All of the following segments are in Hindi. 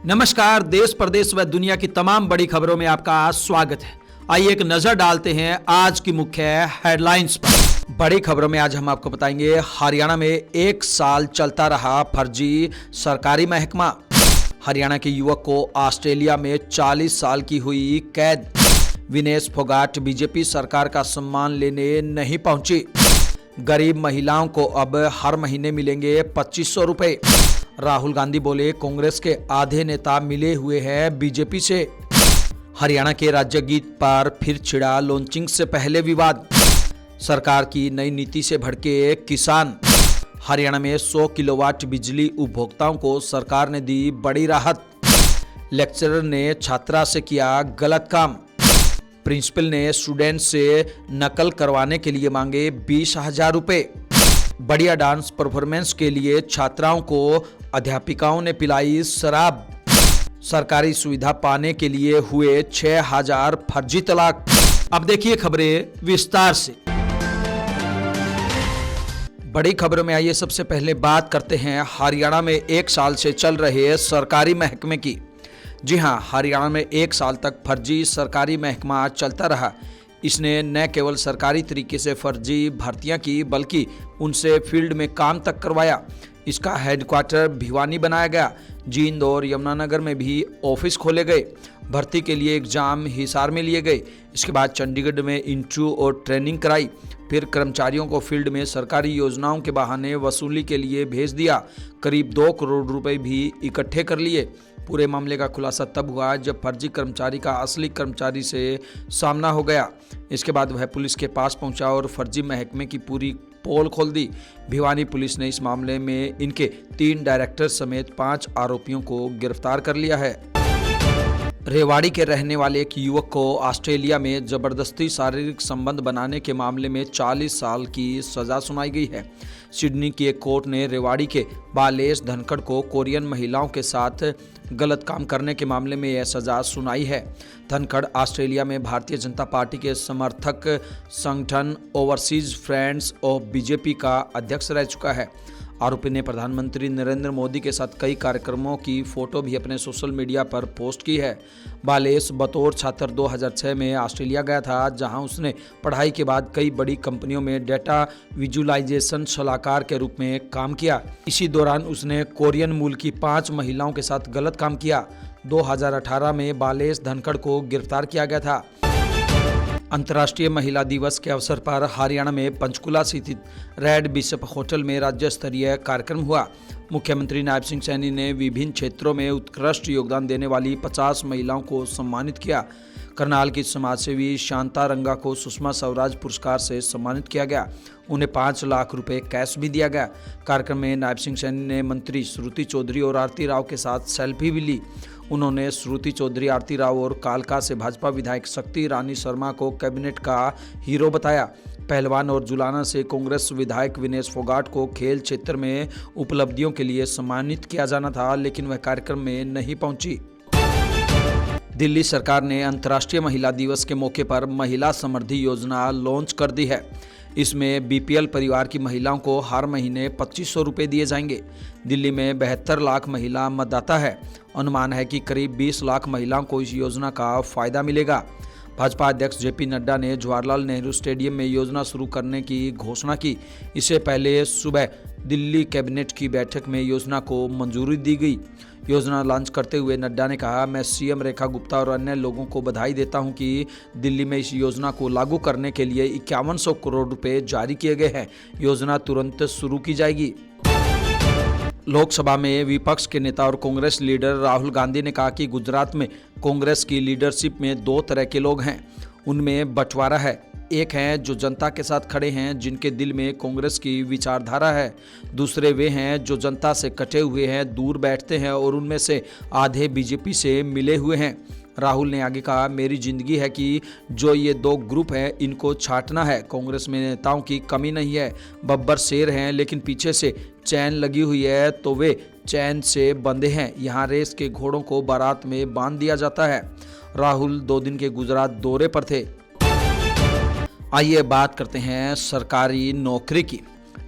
नमस्कार। देश प्रदेश व दुनिया की तमाम बड़ी खबरों में आपका स्वागत है। आइए एक नजर डालते हैं आज की मुख्य हेडलाइंस पर। बड़ी खबरों में आज हम आपको बताएंगे, हरियाणा में 1 साल चलता रहा फर्जी सरकारी महकमा। हरियाणा के युवक को ऑस्ट्रेलिया में 40 साल की हुई कैद। विनेश फोगाट बीजेपी सरकार का सम्मान लेने नहीं पहुंची। गरीब महिलाओं को अब हर महीने मिलेंगे 2500 रुपए। राहुल गांधी बोले, कांग्रेस के आधे नेता मिले हुए हैं बीजेपी से। हरियाणा के राज्य गीत पर फिर छिड़ा लॉन्चिंग से पहले विवाद। सरकार की नई नीति से भड़के किसान। हरियाणा में 100 किलोवाट बिजली उपभोक्ताओं को सरकार ने दी बड़ी राहत। लेक्चरर ने छात्रा से किया गलत काम। प्रिंसिपल ने स्टूडेंट से नकल करवाने के लिए मांगे 20,000 रुपए। बढ़िया डांस परफॉर्मेंस के लिए छात्राओं को अध्यापिकाओं ने पिलाई शराब। सरकारी सुविधा पाने के लिए हुए 6,000 फर्जी तलाक। अब देखिए खबरें विस्तार से। बड़ी खबरों में आइए सबसे पहले बात करते हैं हरियाणा में 1 साल से चल रहे सरकारी महकमे की। जी हां, हरियाणा में 1 साल तक फर्जी सरकारी महकमा चलता रहा। इसने न केवल सरकारी तरीके से फर्जी भर्तियां की, बल्कि उनसे फील्ड में काम तक करवाया। इसका हेडक्वार्टर भिवानी बनाया गया। जींद और यमुनानगर में भी ऑफिस खोले गए। भर्ती के लिए एग्जाम हिसार में लिए गए। इसके बाद चंडीगढ़ में इंटरव्यू और ट्रेनिंग कराई। फिर कर्मचारियों को फील्ड में सरकारी योजनाओं के बहाने वसूली के लिए भेज दिया। करीब 2 करोड़ रुपए भी इकट्ठे कर लिए। पूरे मामले का खुलासा तब हुआ जब फर्जी कर्मचारी का असली कर्मचारी से सामना हो गया। इसके बाद वह पुलिस के पास पहुंचा और फर्जी महकमे की पूरी पोल खोल दी। भिवानी पुलिस ने इस मामले में इनके 3 डायरेक्टर समेत 5 आरोपियों को गिरफ्तार कर लिया है। रेवाड़ी के रहने वाले एक युवक को ऑस्ट्रेलिया में जबरदस्ती शारीरिक संबंध बनाने के मामले में 40 साल की सजा सुनाई गई है। सिडनी की एक कोर्ट ने रेवाड़ी के बालेश धनखड़ को कोरियन महिलाओं के साथ गलत काम करने के मामले में यह सजा सुनाई है। धनखड़ ऑस्ट्रेलिया में भारतीय जनता पार्टी के समर्थक संगठन ओवरसीज फ्रेंड्स ऑफ बीजेपी का अध्यक्ष रह चुका है। आरोपी ने प्रधानमंत्री नरेंद्र मोदी के साथ कई कार्यक्रमों की फोटो भी अपने सोशल मीडिया पर पोस्ट की है। बालेश बतौर छात्र 2006 में ऑस्ट्रेलिया गया था, जहां उसने पढ़ाई के बाद कई बड़ी कंपनियों में डेटा विजुअलाइजेशन सलाहकार के रूप में काम किया। इसी दौरान उसने कोरियन मूल की 5 महिलाओं के साथ गलत काम किया। 2018 में बालेश धनखड़ को गिरफ्तार किया गया था। अंतर्राष्ट्रीय महिला दिवस के अवसर पर हरियाणा में पंचकुला स्थित रेड बिशप होटल में राज्य स्तरीय कार्यक्रम हुआ। मुख्यमंत्री नायब सिंह सैनी ने विभिन्न क्षेत्रों में उत्कृष्ट योगदान देने वाली 50 महिलाओं को सम्मानित किया। करनाल की समाजसेवी शांता रंगा को सुषमा स्वराज पुरस्कार से सम्मानित किया गया। उन्हें 5 लाख रुपए कैश भी दिया गया। कार्यक्रम में नायब सिंह सैनी ने मंत्री श्रुति चौधरी और आरती राव के साथ सेल्फी भी ली। उन्होंने श्रुति चौधरी, आरती राव और कालका से भाजपा विधायक शक्ति रानी शर्मा को कैबिनेट का हीरो बताया। पहलवान और जुलाना से कांग्रेस विधायक विनेश फोगाट को खेल क्षेत्र में उपलब्धियों के लिए सम्मानित किया जाना था, लेकिन वह कार्यक्रम में नहीं पहुंची। दिल्ली सरकार ने अंतर्राष्ट्रीय महिला दिवस के मौके पर महिला समृद्धि योजना लॉन्च कर दी है। इसमें बीपीएल परिवार की महिलाओं को हर महीने 2500 रुपये दिए जाएंगे। दिल्ली में 72 लाख महिला मतदाता है। अनुमान है कि करीब 20 लाख महिलाओं को इस योजना का फायदा मिलेगा। भाजपा अध्यक्ष जेपी नड्डा ने जवाहरलाल नेहरू स्टेडियम में योजना शुरू करने की घोषणा की। इससे पहले सुबह दिल्ली कैबिनेट की बैठक में योजना को मंजूरी दी गई। योजना लॉन्च करते हुए नड्डा ने कहा, मैं सीएम रेखा गुप्ता और अन्य लोगों को बधाई देता हूं कि दिल्ली में इस योजना को लागू करने के लिए 5100 करोड़ रुपए जारी किए गए हैं। योजना तुरंत शुरू की जाएगी। लोकसभा में विपक्ष के नेता और कांग्रेस लीडर राहुल गांधी ने कहा कि गुजरात में कांग्रेस की लीडरशिप में 2 तरह के लोग हैं। उनमें बंटवारा है। एक हैं जो जनता के साथ खड़े हैं, जिनके दिल में कांग्रेस की विचारधारा है। दूसरे वे हैं जो जनता से कटे हुए हैं, दूर बैठते हैं और उनमें से आधे बीजेपी से मिले हुए हैं। राहुल ने आगे कहा, मेरी जिंदगी है कि जो ये 2 ग्रुप हैं इनको छांटना है। कांग्रेस में नेताओं की कमी नहीं है। बब्बर शेर हैं, लेकिन पीछे से चैन लगी हुई है तो वे चैन से बंधे हैं। यहाँ रेस के घोड़ों को बारात में बांध दिया जाता है। राहुल 2 दिन के गुजरात दौरे पर थे। आइए बात करते हैं सरकारी नौकरी की।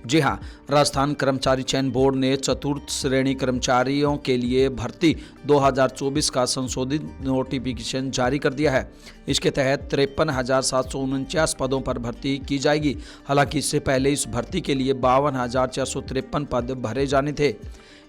जी हां, राजस्थान कर्मचारी चयन बोर्ड ने चतुर्थ श्रेणी कर्मचारियों के लिए भर्ती 2024 का संशोधित नोटिफिकेशन जारी कर दिया है। इसके तहत 53,749 पदों पर भर्ती की जाएगी। हालांकि इससे पहले इस भर्ती के लिए 52,453 पद भरे जाने थे।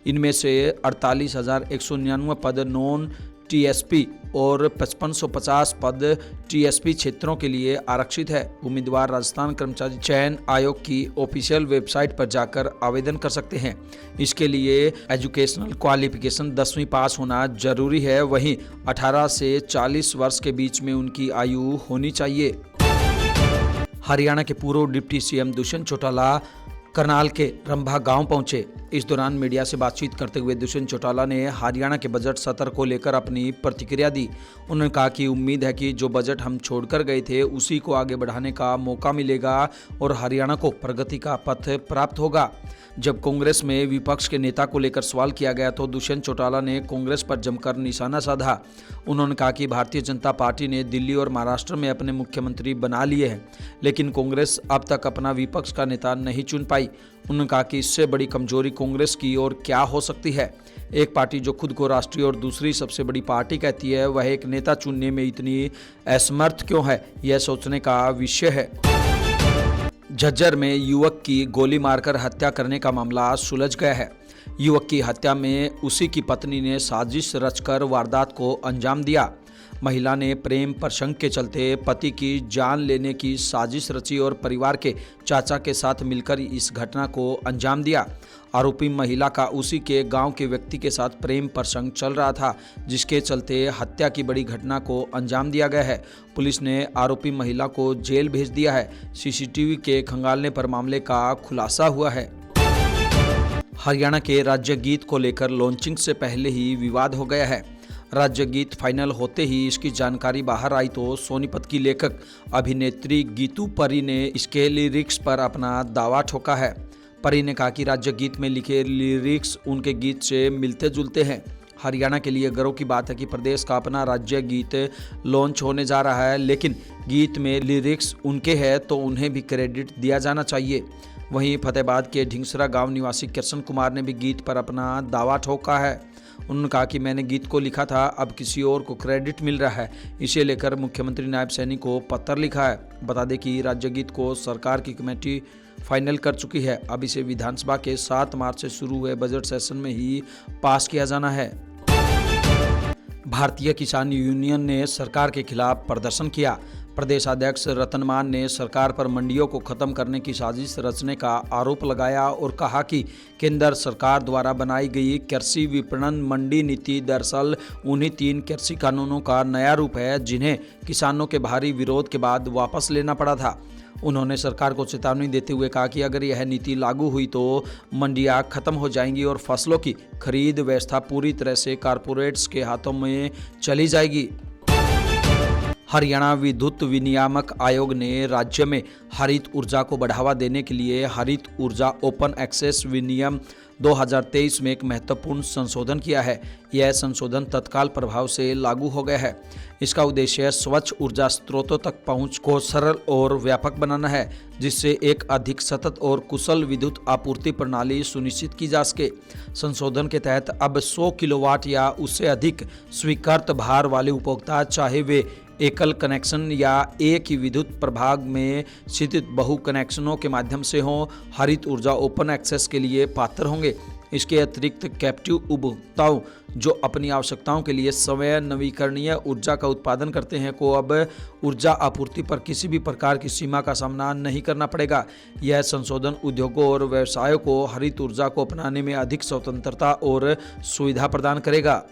इनमें से 48,199 पद नॉन टीएसपी और 5550 पद टीएसपी क्षेत्रों के लिए आरक्षित है। उम्मीदवार राजस्थान कर्मचारी चयन आयोग की ऑफिशियल वेबसाइट पर जाकर आवेदन कर सकते हैं। इसके लिए एजुकेशनल क्वालिफिकेशन 10वीं पास होना जरूरी है। वहीं 18 से 40 वर्ष के बीच में उनकी आयु होनी चाहिए। हरियाणा के पूर्व डिप्टी सीएम दुष्यंत चौटाला करनाल के रंभा गांव पहुंचे। इस दौरान मीडिया से बातचीत करते हुए दुष्यंत चौटाला ने हरियाणा के बजट सत्र को लेकर अपनी प्रतिक्रिया दी। उन्होंने कहा कि उम्मीद है कि जो बजट हम छोड़कर गए थे उसी को आगे बढ़ाने का मौका मिलेगा और हरियाणा को प्रगति का पथ प्राप्त होगा। जब कांग्रेस में विपक्ष के नेता को लेकर सवाल किया गया तो दुष्यंत चौटाला ने कांग्रेस पर जमकर निशाना साधा। उन्होंने कहा कि भारतीय जनता पार्टी ने दिल्ली और महाराष्ट्र में अपने मुख्यमंत्री बना लिए हैं, लेकिन कांग्रेस अब तक अपना विपक्ष का नेता नहीं चुन पाई। उन्होंने कहा कि इससे बड़ी कमजोरी कांग्रेस की और क्या हो सकती है। एक पार्टी जो खुद को राष्ट्रीय और दूसरी सबसे बड़ी पार्टी कहती है, वह एक नेता चुनने में इतनी असमर्थ क्यों है, यह सोचने का विषय है। झज्जर में युवक की गोली मारकर हत्या करने का मामला सुलझ गया है। युवक की हत्या में उसी की पत्नी ने साजिश रचकर वारदात को अंजाम दिया। महिला ने प्रेम प्रसंग के चलते पति की जान लेने की साजिश रची और परिवार के चाचा के साथ मिलकर इस घटना को अंजाम दिया। आरोपी महिला का उसी के गांव के व्यक्ति के साथ प्रेम प्रसंग चल रहा था, जिसके चलते हत्या की बड़ी घटना को अंजाम दिया गया है। पुलिस ने आरोपी महिला को जेल भेज दिया है। सीसीटीवी के खंगालने पर मामले का खुलासा हुआ है। हरियाणा के राज्य गीत को लेकर लॉन्चिंग से पहले ही विवाद हो गया है। राज्य गीत फाइनल होते ही इसकी जानकारी बाहर आई तो सोनीपत की लेखक अभिनेत्री गीतू परी ने इसके लिरिक्स पर अपना दावा ठोका है। परी ने कहा कि राज्य गीत में लिखे लिरिक्स उनके गीत से मिलते जुलते हैं। हरियाणा के लिए गर्व की बात है कि प्रदेश का अपना राज्य गीत लॉन्च होने जा रहा है, लेकिन गीत में लिरिक्स उनके हैं तो उन्हें भी क्रेडिट दिया जाना चाहिए। वहीं फतेहाबाद के ढिंगसरा गांव निवासी कृष्ण कुमार ने भी गीत पर अपना दावा ठोका है। उन्होंने कहा कि मैंने गीत को लिखा था, अब किसी और को क्रेडिट मिल रहा है। इसे लेकर मुख्यमंत्री नायब सैनी को पत्र लिखा है। बता दें कि राज्य गीत को सरकार की कमेटी फाइनल कर चुकी है। अब इसे विधानसभा के 7 मार्च से शुरू हुए बजट सेशन में ही पास किया जाना है। भारतीय किसान यूनियन ने सरकार के खिलाफ प्रदर्शन किया। प्रदेश अध्यक्ष रतन मान ने सरकार पर मंडियों को खत्म करने की साजिश रचने का आरोप लगाया और कहा कि केंद्र सरकार द्वारा बनाई गई कृषि विपणन मंडी नीति दरअसल उन्हीं 3 कृषि कानूनों का नया रूप है, जिन्हें किसानों के भारी विरोध के बाद वापस लेना पड़ा था। उन्होंने सरकार को चेतावनी देते हुए कहा कि अगर यह नीति लागू हुई तो मंडियां खत्म हो जाएंगी और फसलों की खरीद व्यवस्था पूरी तरह से कारपोरेट्स के हाथों में चली जाएगी। हरियाणा विद्युत विनियामक आयोग ने राज्य में हरित ऊर्जा को बढ़ावा देने के लिए हरित ऊर्जा ओपन एक्सेस विनियम 2023 में एक महत्वपूर्ण संशोधन किया है। यह संशोधन तत्काल प्रभाव से लागू हो गया है। इसका उद्देश्य स्वच्छ ऊर्जा स्रोतों तक पहुंच को सरल और व्यापक बनाना है, जिससे एक अधिक सतत और कुशल विद्युत आपूर्ति प्रणाली सुनिश्चित की जा सके। संशोधन के तहत अब 100 किलोवाट या उससे अधिक स्वीकृत भार वाले उपभोक्ता, चाहे वे एकल कनेक्शन या एक ही विद्युत प्रभाग में स्थित बहु कनेक्शनों के माध्यम से हों, हरित ऊर्जा ओपन एक्सेस के लिए पात्र होंगे। इसके अतिरिक्त कैप्टिव उपभोक्ताओं जो अपनी आवश्यकताओं के लिए स्वयं नवीकरणीय ऊर्जा का उत्पादन करते हैं को अब ऊर्जा आपूर्ति पर किसी भी प्रकार की सीमा का सामना नहीं करना पड़ेगा। यह संशोधन उद्योगों और व्यवसायों को हरित ऊर्जा को अपनाने में अधिक स्वतंत्रता और सुविधा प्रदान करेगा।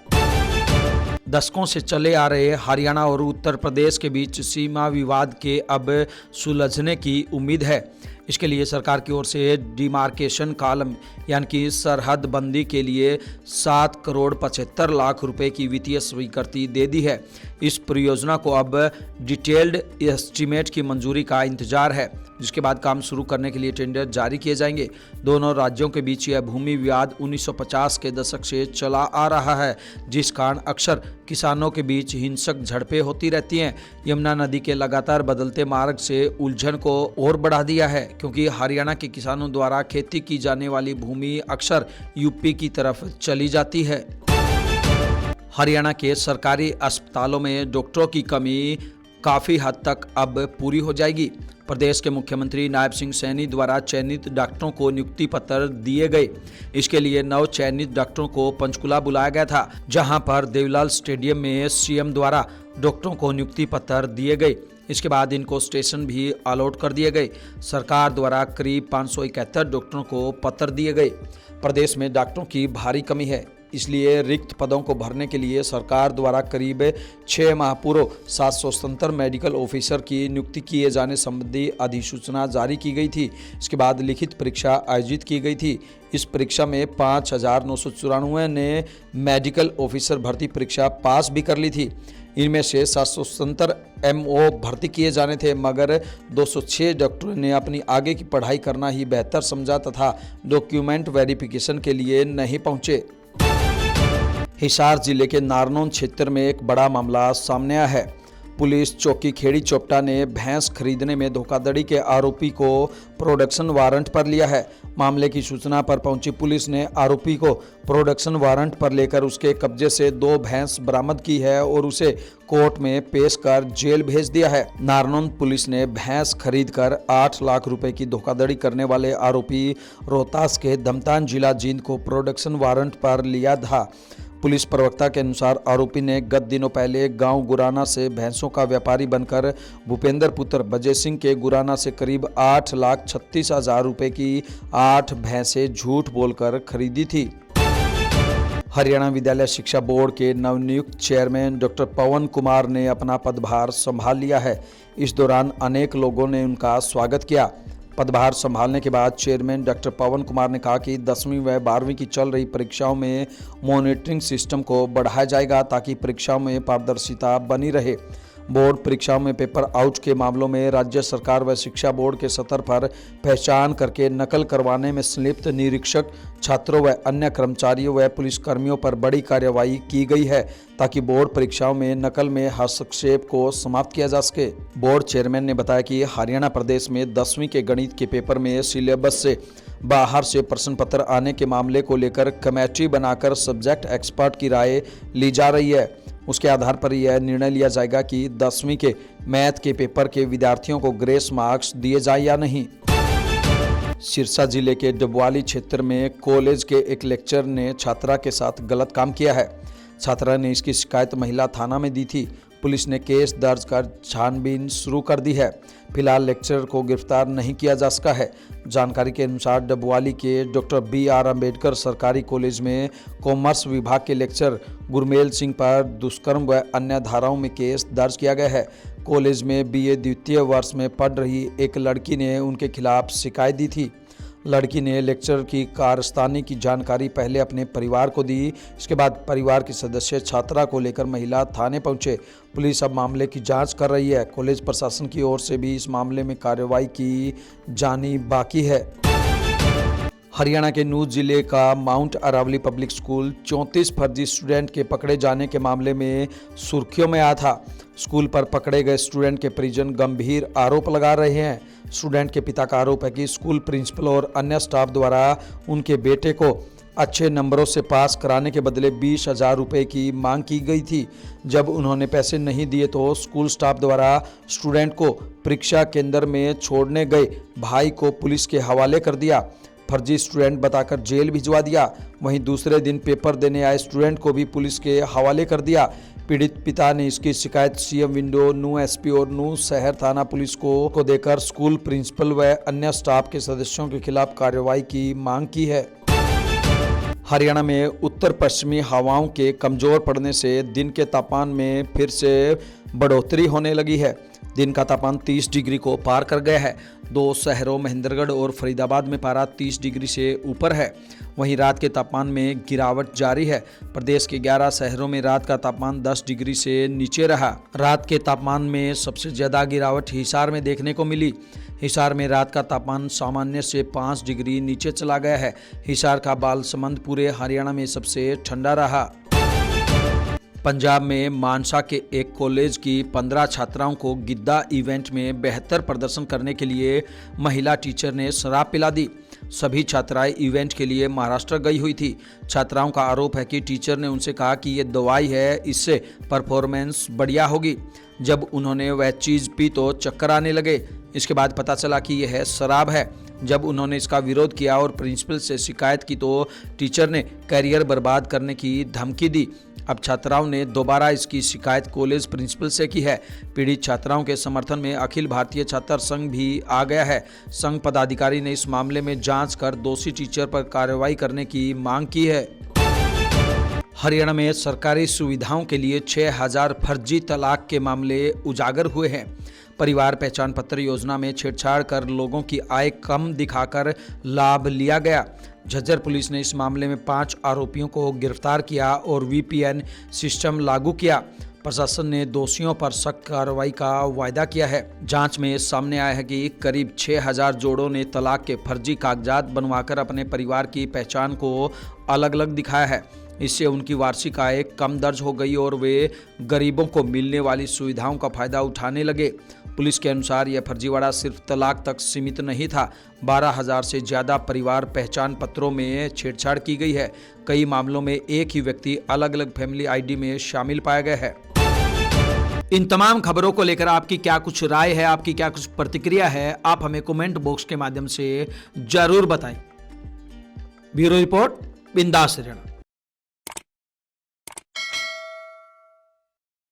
दशकों से चले आ रहे हरियाणा और उत्तर प्रदेश के बीच सीमा विवाद के अब सुलझने की उम्मीद है। इसके लिए सरकार की ओर से डिमार्केशन कॉलम यानी कि सरहद बंदी के लिए 7 करोड़ 75 लाख रुपए की वित्तीय स्वीकृति दे दी है। इस परियोजना को अब डिटेल्ड एस्टीमेट की मंजूरी का इंतजार है, जिसके बाद काम शुरू करने के लिए टेंडर जारी किए जाएंगे। दोनों राज्यों के बीच यह भूमि विवाद 1950 के दशक से चला आ रहा है, जिस कारण अक्सर किसानों के बीच हिंसक झड़पें होती रहती हैं। यमुना नदी के लगातार बदलते मार्ग से उलझन को और बढ़ा दिया है, क्योंकि हरियाणा के किसानों द्वारा खेती की जाने वाली भूमि अक्सर यूपी की तरफ चली जाती है। हरियाणा के सरकारी अस्पतालों में डॉक्टरों की कमी काफ़ी हद तक अब पूरी हो जाएगी। प्रदेश के मुख्यमंत्री नायब सिंह सैनी द्वारा चयनित डॉक्टरों को नियुक्ति पत्र दिए गए। इसके लिए नव चयनित डॉक्टरों को पंचकुला बुलाया गया था, जहां पर देवीलाल स्टेडियम में सीएम द्वारा डॉक्टरों को नियुक्ति पत्र दिए गए। इसके बाद इनको स्टेशन भी अलॉट कर दिए गए। सरकार द्वारा करीब 571 डॉक्टरों को पत्र दिए गए। प्रदेश में डॉक्टरों की भारी कमी है, इसलिए रिक्त पदों को भरने के लिए सरकार द्वारा करीब 6 माह पूर्व 777 मेडिकल ऑफिसर की नियुक्ति किए जाने संबंधी अधिसूचना जारी की गई थी। इसके बाद लिखित परीक्षा आयोजित की गई थी। इस परीक्षा में 5,994 ने मेडिकल ऑफिसर भर्ती परीक्षा पास भी कर ली थी। इनमें से 777 MO भर्ती किए जाने थे, मगर 206 डॉक्टरों ने अपनी आगे की पढ़ाई करना ही बेहतर समझा तथा डॉक्यूमेंट वेरिफिकेशन के लिए नहीं पहुंचे। हिसार जिले के नारनौल क्षेत्र में एक बड़ा मामला सामने आया है। पुलिस चौकी खेड़ी चोपटा ने भैंस खरीदने में धोखाधड़ी के आरोपी को प्रोडक्शन वारंट पर लिया है। मामले की सूचना पर पहुंची पुलिस ने आरोपी को प्रोडक्शन वारंट पर लेकर उसके कब्जे से 2 भैंस बरामद की है और उसे कोर्ट में पेश कर जेल भेज दिया है। नारनौल पुलिस ने भैंस खरीदकर 8 लाख रुपए की धोखाधड़ी करने वाले आरोपी रोहतास के धमतान जिला जींद को प्रोडक्शन वारंट पर लिया था। पुलिस प्रवक्ता के अनुसार आरोपी ने गत दिनों पहले गांव गुराना से भैंसों का व्यापारी बनकर भूपेंद्र पुत्र बजय सिंह के गुराना से करीब 8,36,000 रुपए की 8 भैंसें झूठ बोलकर खरीदी थी। हरियाणा विद्यालय शिक्षा बोर्ड के नवनियुक्त चेयरमैन डॉक्टर पवन कुमार ने अपना पदभार संभाल लिया है। इस दौरान अनेक लोगों ने उनका स्वागत किया। पदभार संभालने के बाद चेयरमैन डॉक्टर पवन कुमार ने कहा कि 10वीं व 12वीं की चल रही परीक्षाओं में मॉनिटरिंग सिस्टम को बढ़ाया जाएगा ताकि परीक्षाओं में पारदर्शिता बनी रहे। बोर्ड परीक्षाओं में पेपर आउट के मामलों में राज्य सरकार व शिक्षा बोर्ड के स्तर पर पहचान करके नकल करवाने में संलिप्त निरीक्षक, छात्रों व अन्य कर्मचारियों व पुलिसकर्मियों पर बड़ी कार्रवाई की गई है ताकि बोर्ड परीक्षाओं में नकल में हस्तक्षेप को समाप्त किया जा सके। बोर्ड चेयरमैन ने बताया कि हरियाणा प्रदेश में 10वीं के गणित के पेपर में सिलेबस से बाहर से प्रश्न पत्र आने के मामले को लेकर कमेटी बनाकर सब्जेक्ट एक्सपर्ट की राय ली जा रही है। उसके आधार पर यह निर्णय लिया जाएगा कि 10वीं के मैथ के पेपर के विद्यार्थियों को ग्रेस मार्क्स दिए जाए या नहीं। सिरसा जिले के डबवाली क्षेत्र में कॉलेज के एक लेक्चरर ने छात्रा के साथ गलत काम किया है। छात्रा ने इसकी शिकायत महिला थाना में दी थी। पुलिस ने केस दर्ज कर छानबीन शुरू कर दी है। फिलहाल लेक्चरर को गिरफ्तार नहीं किया जा सका है। जानकारी के अनुसार डबवाली के डॉक्टर BR अम्बेडकर सरकारी कॉलेज में कॉमर्स विभाग के लेक्चरर गुरमेल सिंह पर दुष्कर्म व अन्य धाराओं में केस दर्ज किया गया है। कॉलेज में BA द्वितीय वर्ष में पढ़ रही एक लड़की ने उनके खिलाफ शिकायत दी थी। लड़की ने लेक्चरर की कारस्तानी की जानकारी पहले अपने परिवार को दी। इसके बाद परिवार के सदस्य छात्रा को लेकर महिला थाने पहुंचे। पुलिस अब मामले की जांच कर रही है। कॉलेज प्रशासन की ओर से भी इस मामले में कार्रवाई की जानी बाकी है। हरियाणा के नूंह जिले का माउंट अरावली पब्लिक स्कूल 34 फर्जी स्टूडेंट के पकड़े जाने के मामले में सुर्खियों में आया था। स्कूल पर पकड़े गए स्टूडेंट के परिजन गंभीर आरोप लगा रहे हैं। स्टूडेंट के पिता का आरोप है कि स्कूल प्रिंसिपल और अन्य स्टाफ द्वारा उनके बेटे को अच्छे नंबरों से पास कराने के बदले 20,000 रुपये की मांग की गई थी। जब उन्होंने पैसे नहीं दिए तो स्कूल स्टाफ द्वारा स्टूडेंट को परीक्षा केंद्र में छोड़ने गए भाई को पुलिस के हवाले कर दिया। फर्जी स्टूडेंट बताकर जेल भिजवा दिया। वहीं दूसरे दिन पेपर देने आए स्टूडेंट को भी पुलिस के हवाले कर दिया। पीड़ित पिता ने इसकी शिकायत CM विंडो, नूंह SP और नूंह शहर थाना पुलिस को देकर स्कूल प्रिंसिपल व अन्य स्टाफ के सदस्यों के खिलाफ कार्रवाई की मांग की है। हरियाणा में उत्तर पश्चिमी हवाओं के कमजोर पड़ने से दिन के तापमान में फिर से बढ़ोतरी होने लगी है। दिन का तापमान 30 डिग्री को पार कर गया है। 2 शहरों महेंद्रगढ़ और फरीदाबाद में पारा 30 डिग्री से ऊपर है। वहीं रात के तापमान में गिरावट जारी है। प्रदेश के 11 शहरों में रात का तापमान 10 डिग्री से नीचे रहा। रात के तापमान में सबसे ज्यादा गिरावट हिसार में देखने को मिली। हिसार में रात का तापमान सामान्य से 5 डिग्री नीचे चला गया है। हिसार का बालसमंद पूरे हरियाणा में सबसे ठंडा रहा। पंजाब में मानसा के एक कॉलेज की 15 छात्राओं को गिद्दा इवेंट में बेहतर प्रदर्शन करने के लिए महिला टीचर ने शराब पिला दी। सभी छात्राएं इवेंट के लिए महाराष्ट्र गई हुई थी। छात्राओं का आरोप है कि टीचर ने उनसे कहा कि ये दवाई है, इससे परफॉर्मेंस बढ़िया होगी। जब उन्होंने वह चीज़ पी तो चक्कर आने लगे। इसके बाद पता चला कि यह शराब है। जब उन्होंने इसका विरोध किया और प्रिंसिपल से शिकायत की तो टीचर ने करियर बर्बाद करने की धमकी दी। अब छात्राओं ने दोबारा इसकी शिकायत कॉलेज प्रिंसिपल से की है। पीड़ित छात्राओं के समर्थन में अखिल भारतीय छात्र संघ भी आ गया है। संघ पदाधिकारी ने इस मामले में जांच कर दोषी टीचर पर कार्रवाई करने की मांग की है। हरियाणा में सरकारी सुविधाओं के लिए 6000 फर्जी तलाक के मामले उजागर हुए हैं। परिवार पहचान पत्र योजना में छेड़छाड़ कर लोगों की आय कम दिखाकर लाभ लिया गया। झज्जर पुलिस ने इस मामले में 5 आरोपियों को गिरफ्तार किया और VPN सिस्टम लागू किया। प्रशासन ने दोषियों पर सख्त कार्रवाई का वायदा किया है। जांच में सामने आया है कि करीब 6000 जोड़ों ने तलाक के फर्जी कागजात बनवाकर अपने परिवार की पहचान को अलग अलग दिखाया है। इससे उनकी वार्षिक आय कम दर्ज हो गई और वे गरीबों को मिलने वाली सुविधाओं का फायदा उठाने लगे। पुलिस के अनुसार यह फर्जीवाड़ा सिर्फ तलाक तक सीमित नहीं था। 12,000 से ज़्यादा परिवार पहचान पत्रों में छेड़छाड़ की गई है। कई मामलों में एक ही व्यक्ति अलग अलग फैमिली ID में शामिल पाया गया है। इन तमाम खबरों को लेकर आपकी क्या कुछ राय है, आपकी क्या कुछ प्रतिक्रिया है, आप हमें कमेंट बॉक्स के माध्यम से जरूर बताएं। ब्यूरो रिपोर्ट, बिंदास हरियाणा।